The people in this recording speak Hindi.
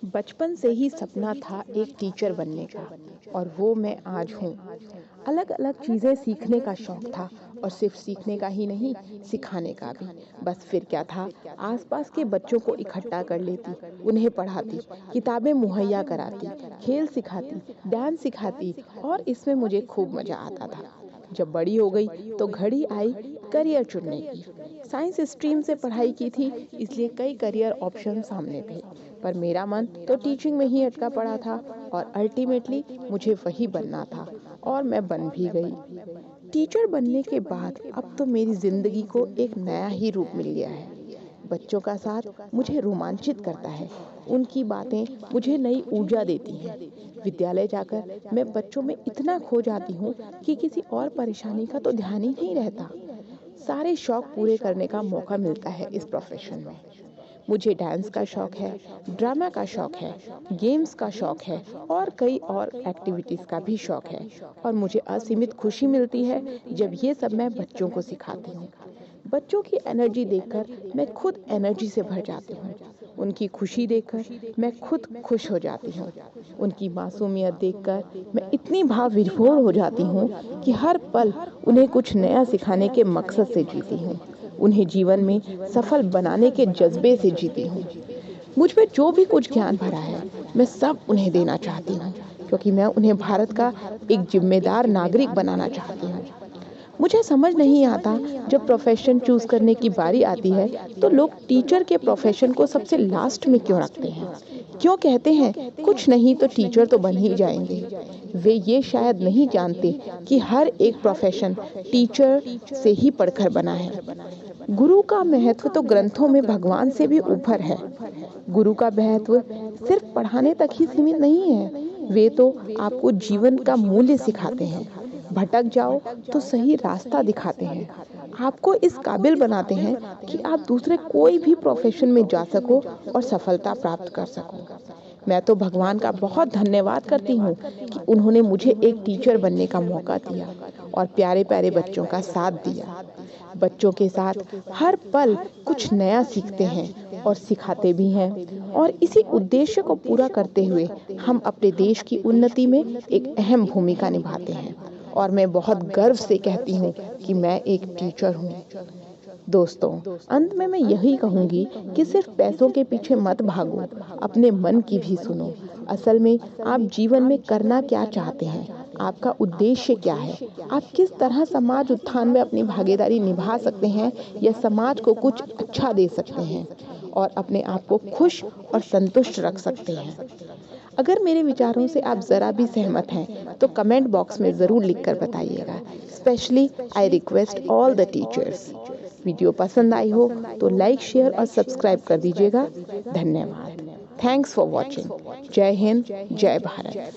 बचपन से ही सपना था एक टीचर बनने का और वो मैं आज हूँ। अलग अलग चीज़ें सीखने का शौक था और सिर्फ सीखने का ही नहीं, सिखाने का भी। बस फिर क्या था, आसपास के बच्चों को इकट्ठा कर लेती, उन्हें पढ़ाती, किताबें मुहैया कराती, खेल सिखाती, डांस सिखाती और इसमें मुझे खूब मजा आता था। जब बड़ी हो गई तो घड़ी आई करियर चुनने की। साइंस स्ट्रीम से पढ़ाई की थी, इसलिए कई करियर ऑप्शन सामने थे, पर मेरा मन तो टीचिंग में ही अटका पड़ा था और अल्टीमेटली मुझे वही बनना था और मैं बन भी गई। टीचर बनने के बाद अब तो मेरी जिंदगी को एक नया ही रूप मिल गया है। बच्चों का साथ मुझे रोमांचित करता है, उनकी बातें मुझे नई ऊर्जा देती हैं। विद्यालय जाकर मैं बच्चों में इतना खो जाती हूँ कि किसी और परेशानी का तो ध्यान ही नहीं रहता। सारे शौक पूरे करने का मौका मिलता है इस प्रोफेशन में। मुझे डांस का शौक है, ड्रामा का शौक है, गेम्स का शौक है और कई और एक्टिविटीज़ का भी शौक है। और मुझे असीमित खुशी मिलती है जब ये सब मैं बच्चों को सिखाती हूँ। बच्चों की एनर्जी देखकर मैं खुद एनर्जी से भर जाती हूँ। उनकी खुशी देखकर मैं खुद खुश हो जाती हूँ। उनकी मासूमियत देखकर मैं इतनी भाव विभोर हो जाती हूँ कि हर पल उन्हें कुछ नया सिखाने के मकसद से जीती हूँ। उन्हें जीवन में सफल बनाने के जज्बे से जीती हूँ। मुझ में जो भी कुछ ज्ञान भरा है, मैं सब उन्हें देना चाहती हूँ, क्योंकि मैं उन्हें भारत का एक जिम्मेदार नागरिक बनाना चाहती हूँ। मुझे समझ नहीं आता, जब प्रोफेशन चूज करने की बारी आती है तो लोग टीचर के प्रोफेशन को सबसे लास्ट में क्यों रखते हैं। क्यों कहते हैं कुछ नहीं तो टीचर तो बन ही जाएंगे। वे ये शायद नहीं जानते कि हर एक प्रोफेशन टीचर से ही पढ़कर बना है। गुरु का महत्व तो ग्रंथों में भगवान से भी ऊपर है। गुरु का महत्व सिर्फ पढ़ाने तक ही सीमित नहीं है, वे तो आपको जीवन का मूल्य सिखाते हैं। भटक जाओ तो सही रास्ता दिखाते हैं, आपको इस काबिल बनाते हैं कि आप दूसरे कोई भी प्रोफेशन में जा सको और सफलता प्राप्त कर सको। मैं तो भगवान का बहुत धन्यवाद करती हूँ कि उन्होंने मुझे एक टीचर बनने का मौका दिया और प्यारे प्यारे बच्चों का साथ दिया। बच्चों के साथ हर पल कुछ नया सीखते हैं और सिखाते भी हैं, और इसी उद्देश्य को पूरा करते हुए हम अपने देश की उन्नति में एक अहम भूमिका निभाते हैं। और मैं बहुत गर्व से कहती हूँ कि मैं एक टीचर हूँ। दोस्तों, अंत में मैं यही कहूंगी कि सिर्फ पैसों के पीछे मत भागो, अपने मन की भी सुनो। असल में आप जीवन में करना क्या चाहते हैं, आपका उद्देश्य क्या है, आप किस तरह समाज उत्थान में अपनी भागीदारी निभा सकते हैं या समाज को कुछ अच्छा दे सकते हैं और अपने आप को खुश और संतुष्ट रख सकते हैं। अगर मेरे विचारों से आप ज़रा भी सहमत हैं तो कमेंट बॉक्स में ज़रूर लिखकर बताइएगा। Specially I request all the teachers. Video पसंद आई हो तो लाइक, शेयर और सब्सक्राइब कर दीजिएगा। धन्यवाद। Thanks for watching. जय हिंद, जय भारत।